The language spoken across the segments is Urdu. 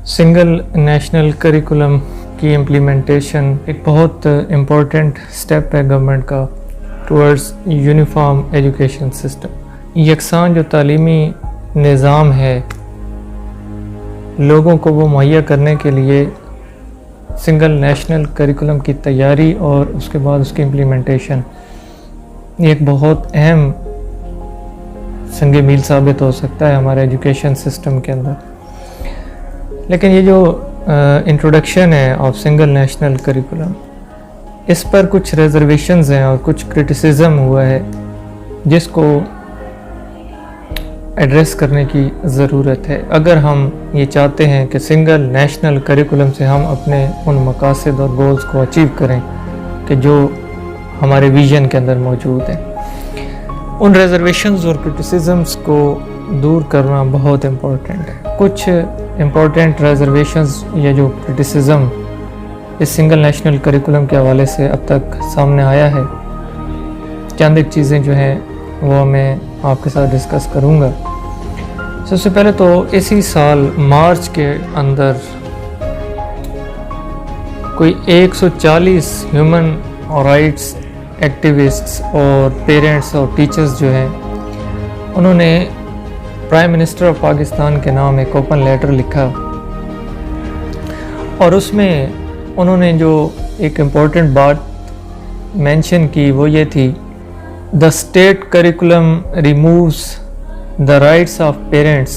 سنگل نیشنل کریکولم کی امپلیمنٹیشن ایک بہت امپورٹنٹ سٹیپ ہے گورنمنٹ کا ٹورڈز یونیفارم ایجوکیشن سسٹم۔ یکساں جو تعلیمی نظام ہے لوگوں کو وہ مہیا کرنے کے لیے سنگل نیشنل کریکولم کی تیاری اور اس کے بعد اس کی امپلیمنٹیشن یہ ایک بہت اہم سنگ میل ثابت ہو سکتا ہے ہمارے ایجوکیشن سسٹم کے اندر۔ لیکن یہ جو انٹروڈکشن ہے آف سنگل نیشنل کریکولم، اس پر کچھ ریزرویشنز ہیں اور کچھ کرٹیسزم ہوا ہے جس کو ایڈریس کرنے کی ضرورت ہے اگر ہم یہ چاہتے ہیں کہ سنگل نیشنل کریکولم سے ہم اپنے ان مقاصد اور گولز کو اچیو کریں کہ جو ہمارے ویژن کے اندر موجود ہیں۔ ان ریزرویشنز اور کرٹیسزمز کو دور کرنا بہت امپورٹنٹ ہے۔ کچھ امپورٹنٹ ریزرویشنز یا جو کرٹیسزم اس سنگل نیشنل کریکولم کے حوالے سے اب تک سامنے آیا ہے، چند ایک چیزیں جو ہیں وہ میں آپ کے ساتھ ڈسکس کروں گا۔ سب سے پہلے تو اسی سال مارچ کے اندر کوئی 140 ہیومن رائٹس ایکٹیوسٹس اور پیرنٹس اور ٹیچرز جو ہیں انہوں نے پرائم منسٹر آف پاکستان کے نام ایک اوپن لیٹر لکھا اور اس میں انہوں نے جو ایک امپورٹنٹ بات مینشن کی وہ یہ تھی: The state curriculum removes the rights of parents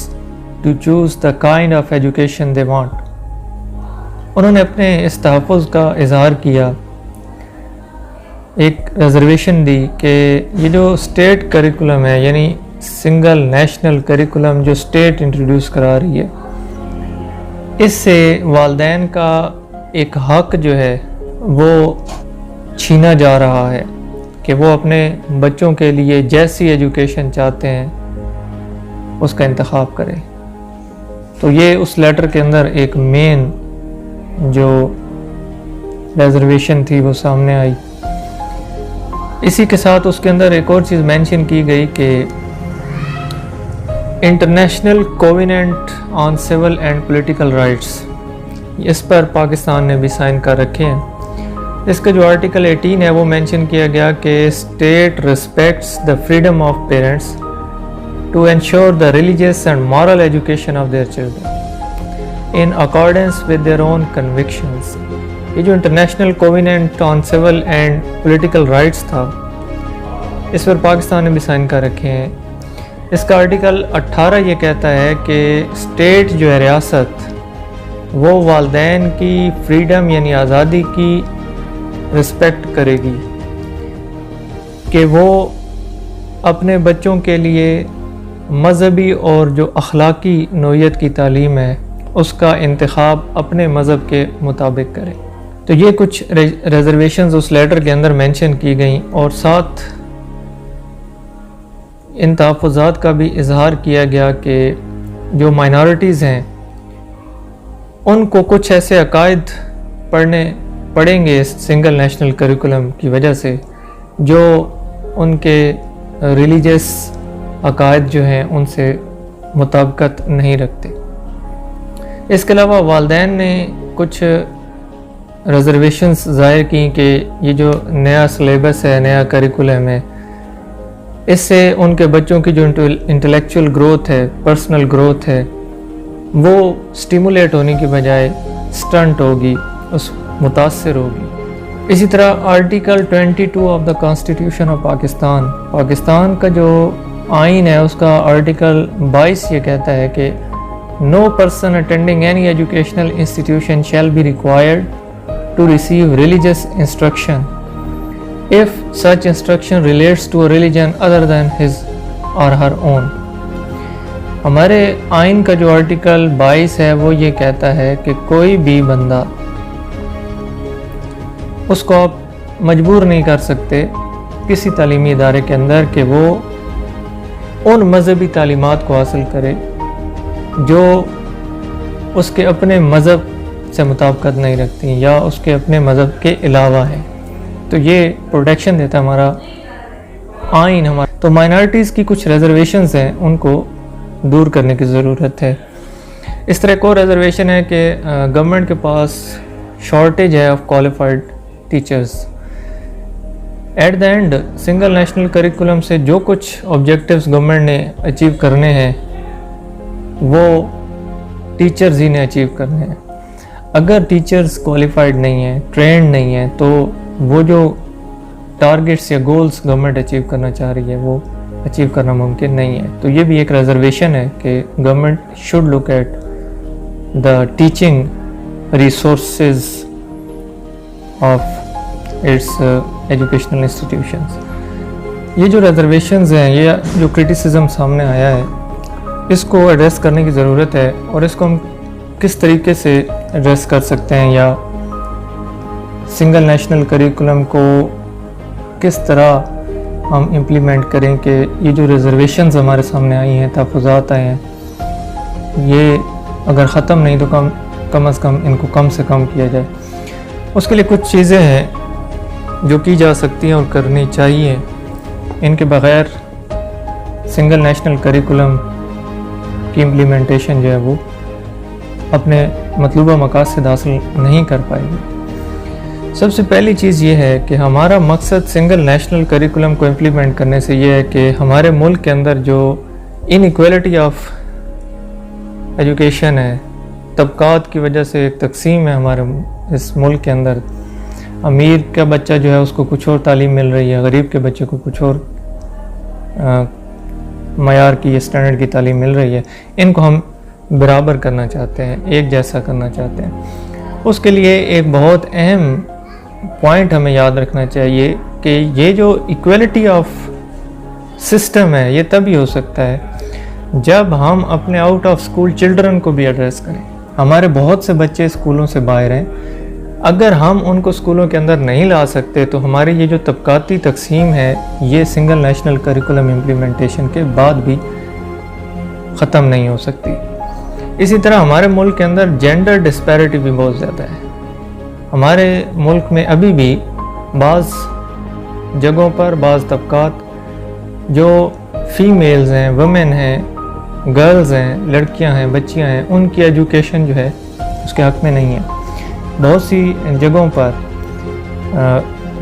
to choose the kind of education they want۔ انہوں نے اپنے اس تحفظ کا اظہار کیا، ایک ریزرویشن دی کہ یہ جو اسٹیٹ کریکولم ہے یعنی سنگل نیشنل کریکولم جو اسٹیٹ انٹروڈیوس کرا رہی ہے، اس سے والدین کا ایک حق جو ہے وہ چھینا جا رہا ہے کہ وہ اپنے بچوں کے لیے جیسی ایجوکیشن چاہتے ہیں اس کا انتخاب کریں۔ تو یہ اس لیٹر کے اندر ایک مین جو ریزرویشن تھی وہ سامنے آئی۔ اسی کے ساتھ اس کے اندر ایک اور چیز مینشن کی گئی کہ International covenant on civil and political Rights, اس پر پاکستان نے بھی سائن کر رکھے ہیں۔ اس کا جو آرٹیکل 18 ہے وہ مینشن کیا گیا کہ state respects the freedom of parents to ensure the religious and moral education of their children in accordance with their own convictions. یہ جو international covenant on civil and political rights تھا اس پر پاکستان نے بھی سائن کر رکھے ہیں۔ اس کا آرٹیکل 18 یہ کہتا ہے کہ اسٹیٹ جو ہے ریاست وہ والدین کی فریڈم یعنی آزادی کی رسپیکٹ کرے گی کہ وہ اپنے بچوں کے لیے مذہبی اور جو اخلاقی نوعیت کی تعلیم ہے اس کا انتخاب اپنے مذہب کے مطابق کرے۔ تو یہ کچھ ریزرویشنز اس لیٹر کے اندر مینشن کی گئیں اور ساتھ ان تحفظات کا بھی اظہار کیا گیا کہ جو مائنارٹیز ہیں ان کو کچھ ایسے عقائد پڑھیں گے اس سنگل نیشنل کریکولم کی وجہ سے جو ان کے ریلیجیس عقائد جو ہیں ان سے مطابقت نہیں رکھتے۔ اس کے علاوہ والدین نے کچھ ریزرویشنز ظاہر کی کہ یہ جو نیا سلیبس ہے، نیا کریکولم ہے، اس سے ان کے بچوں کی جو انٹلیکچول گروتھ ہے، پرسنل گروتھ ہے، وہ سٹیمولیٹ ہونے کی بجائے سٹنٹ ہوگی، اس متاثر ہوگی۔ اسی طرح article 22 of the constitution of Pakistan کا جو آئین ہے اس کا آرٹیکل 22 یہ کہتا ہے کہ no person attending any educational institution shall be required to receive religious instruction if such instruction relates to a religion other than his or her own۔ ہمارے آئین کا جو آرٹیکل 22 ہے وہ یہ کہتا ہے کہ کوئی بھی بندہ اس کو آپ مجبور نہیں کر سکتے کسی تعلیمی ادارے کے اندر کہ وہ ان مذہبی تعلیمات کو حاصل کرے جو اس کے اپنے مذہب سے مطابقت نہیں رکھتی یا اس کے اپنے مذہب کے علاوہ ہے۔ تو یہ پروٹیکشن دیتا ہے ہمارا آئین ہمارا۔ تو مائنارٹیز کی کچھ ریزرویشنز ہیں ان کو دور کرنے کی ضرورت ہے۔ اس طرح ایک اور ریزرویشن ہے کہ گورنمنٹ کے پاس شارٹیج ہے of qualified teachers. At the end single national curriculum سے جو کچھ آبجیکٹیوز گورنمنٹ نے اچیو کرنے ہیں وہ ٹیچرز ہی نے اچیو کرنے ہیں. اگر ٹیچرز کوالیفائڈ نہیں ہیں, ٹرینڈ نہیں ہیں, تو وہ جو ٹارگیٹس یا گولز گورنمنٹ اچیو کرنا چاہ رہی ہے وہ اچیو کرنا ممکن نہیں ہے. تو یہ بھی ایک ریزرویشن ہے کہ government should look at the teaching resources of its educational institutions. یہ جو ریزرویشنز ہیں, یہ جو کرٹیسزم سامنے آیا ہے, اس کو ایڈریس کرنے کی ضرورت ہے, اور اس کو ہم کس طریقے سے ایڈریس کر سکتے ہیں, یا سنگل نیشنل کریکولم کو کس طرح ہم امپلیمنٹ کریں کہ یہ جو ریزرویشنز ہمارے سامنے آئی ہیں, تحفظات آئے ہیں, یہ اگر ختم نہیں تو کم از کم ان کو کم سے کم کیا جائے. اس کے لیے کچھ چیزیں ہیں جو کی جا سکتی ہیں اور کرنی چاہیے. ان کے بغیر سنگل نیشنل کریکولم کی امپلیمنٹیشن جو ہے وہ اپنے مطلوبہ مقاصد حاصل نہیں کر پائے گی. سب سے پہلی چیز یہ ہے کہ ہمارا مقصد سنگل نیشنل کریکولم کو امپلیمنٹ کرنے سے یہ ہے کہ ہمارے ملک کے اندر جو ان ایکویلٹی آف ایجوکیشن ہے, طبقات کی وجہ سے ایک تقسیم ہے ہمارے اس ملک کے اندر. امیر کا بچہ جو ہے اس کو کچھ اور تعلیم مل رہی ہے, غریب کے بچے کو کچھ اور معیار کی یا اسٹینڈرڈ کی تعلیم مل رہی ہے. ان کو ہم برابر کرنا چاہتے ہیں, ایک جیسا کرنا چاہتے ہیں. اس کے لیے ایک بہت اہم پوائنٹ ہمیں یاد رکھنا چاہیے کہ یہ جو ایکویلٹی آف سسٹم ہے یہ تبھی ہو سکتا ہے جب ہم اپنے آؤٹ آف اسکول چلڈرن کو بھی ایڈریس کریں. ہمارے بہت سے بچے اسکولوں سے باہر ہیں, اگر ہم ان کو اسکولوں کے اندر نہیں لا سکتے تو ہماری یہ جو طبقاتی تقسیم ہے یہ سنگل نیشنل کریکولم امپلیمنٹیشن کے بعد بھی ختم نہیں ہو سکتی. اسی طرح ہمارے ملک کے اندر جینڈر ڈسپیرٹی بھی بہت زیادہ ہے. ہمارے ملک میں ابھی بھی بعض جگہوں پر بعض طبقات جو فیمیلز ہیں, ویمن ہیں, گرلز ہیں, لڑکیاں ہیں, بچیاں ہیں, ان کی ایجوکیشن جو ہے اس کے حق میں نہیں ہے. بہت سی جگہوں پر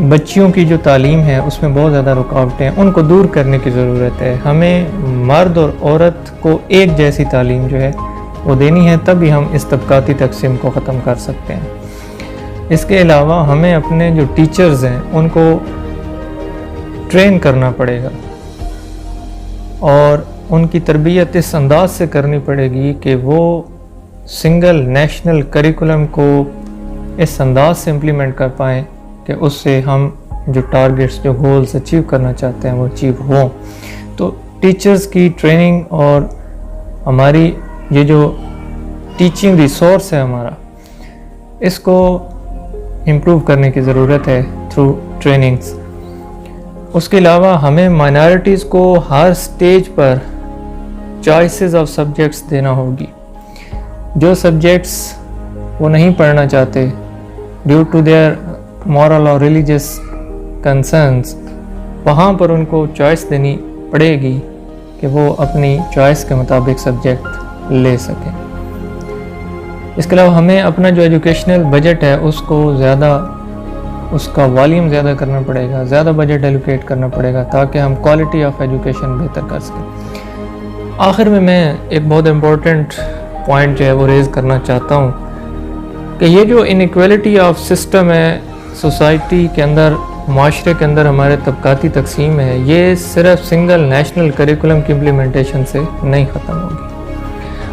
بچیوں کی جو تعلیم ہے اس میں بہت زیادہ رکاوٹیں ہیں, ان کو دور کرنے کی ضرورت ہے. ہمیں مرد اور عورت کو ایک جیسی تعلیم جو ہے وہ دینی ہے, تبھی ہم اس طبقاتی تقسیم کو ختم کر سکتے ہیں. اس کے علاوہ ہمیں اپنے جو ٹیچرز ہیں ان کو ٹرین کرنا پڑے گا, اور ان کی تربیت اس انداز سے کرنی پڑے گی کہ وہ سنگل نیشنل کریکولم کو اس انداز سے امپلیمنٹ کر پائیں کہ اس سے ہم جو ٹارگیٹس, جو گولز اچیو کرنا چاہتے ہیں وہ اچیو ہوں. تو ٹیچرز کی ٹریننگ اور ہماری یہ جو ٹیچنگ ریسورس ہے ہمارا, اس کو امپروو کرنے کی ضرورت ہے تھرو ٹریننگز. اس کے علاوہ ہمیں مائنارٹیز کو ہر سٹیج پر چوائسز آف سبجیکٹس دینا ہوگی. جو سبجیکٹس وہ نہیں پڑھنا چاہتے ڈیو ٹو دیئر مورل اور ریلیجیس کنسرنز, وہاں پر ان کو چوائس دینی پڑے گی کہ وہ اپنی چوائس کے مطابق سبجیکٹ لے سکیں. اس کے علاوہ ہمیں اپنا جو ایجوکیشنل بجٹ ہے اس کو اس کا والیوم زیادہ کرنا پڑے گا, زیادہ بجٹ ایلوکیٹ کرنا پڑے گا تاکہ ہم کوالٹی آف ایجوکیشن بہتر کر سکیں. آخر میں ایک بہت امپورٹنٹ پوائنٹ جو ہے وہ ریز کرنا چاہتا ہوں کہ یہ جو انیکویلٹی آف سسٹم ہے سوسائٹی کے اندر, معاشرے کے اندر ہمارے طبقاتی تقسیم ہے, یہ صرف سنگل نیشنل کریکولم کی امپلیمنٹیشن سے نہیں ختم ہوگی.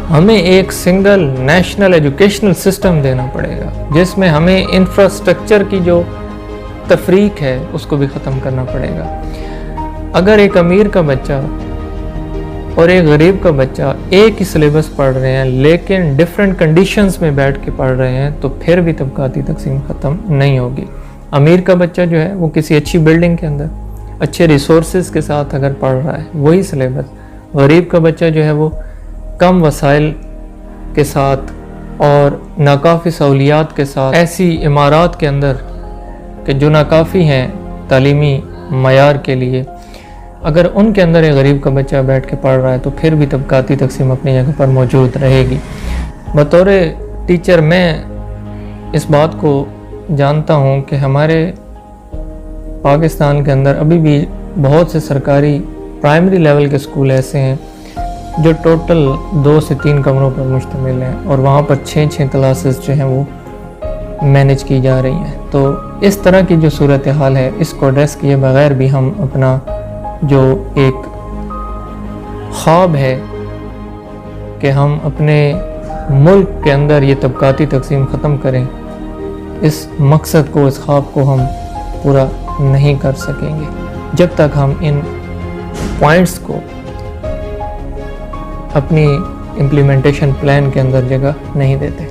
ہمیں ایک سنگل نیشنل ایجوکیشنل سسٹم دینا پڑے گا جس میں ہمیں انفراسٹرکچر کی جو تفریق ہے اس کو بھی ختم کرنا پڑے گا. اگر ایک امیر کا بچہ اور ایک غریب کا بچہ ایک ہی سلیبس پڑھ رہے ہیں لیکن ڈیفرنٹ کنڈیشنز میں بیٹھ کے پڑھ رہے ہیں تو پھر بھی طبقاتی تقسیم ختم نہیں ہوگی. امیر کا بچہ جو ہے وہ کسی اچھی بلڈنگ کے اندر اچھے ریسورسز کے ساتھ اگر پڑھ رہا ہے وہی سلیبس, غریب کا بچہ جو ہے وہ کم وسائل کے ساتھ اور ناکافی سہولیات کے ساتھ ایسی عمارات کے اندر کہ جو ناکافی ہیں تعلیمی معیار کے لیے, اگر ان کے اندر ایک غریب کا بچہ بیٹھ کے پڑھ رہا ہے تو پھر بھی طبقاتی تقسیم اپنی جگہ پر موجود رہے گی. بطور ٹیچر میں اس بات کو جانتا ہوں کہ ہمارے پاکستان کے اندر ابھی بھی بہت سے سرکاری پرائمری لیول کے اسکول ایسے ہیں جو ٹوٹل 2 سے 3 کمروں پر مشتمل ہیں اور وہاں پر 6 کلاسز جو ہیں وہ مینیج کی جا رہی ہیں. تو اس طرح کی جو صورتحال ہے اس کو ایڈریس کیے بغیر بھی ہم اپنا جو ایک خواب ہے کہ ہم اپنے ملک کے اندر یہ طبقاتی تقسیم ختم کریں، اس مقصد کو، اس خواب کو ہم پورا نہیں کر سکیں گے جب تک ہم ان پوائنٹس کو اپنی امپلیمنٹیشن پلان کے اندر جگہ نہیں دیتے.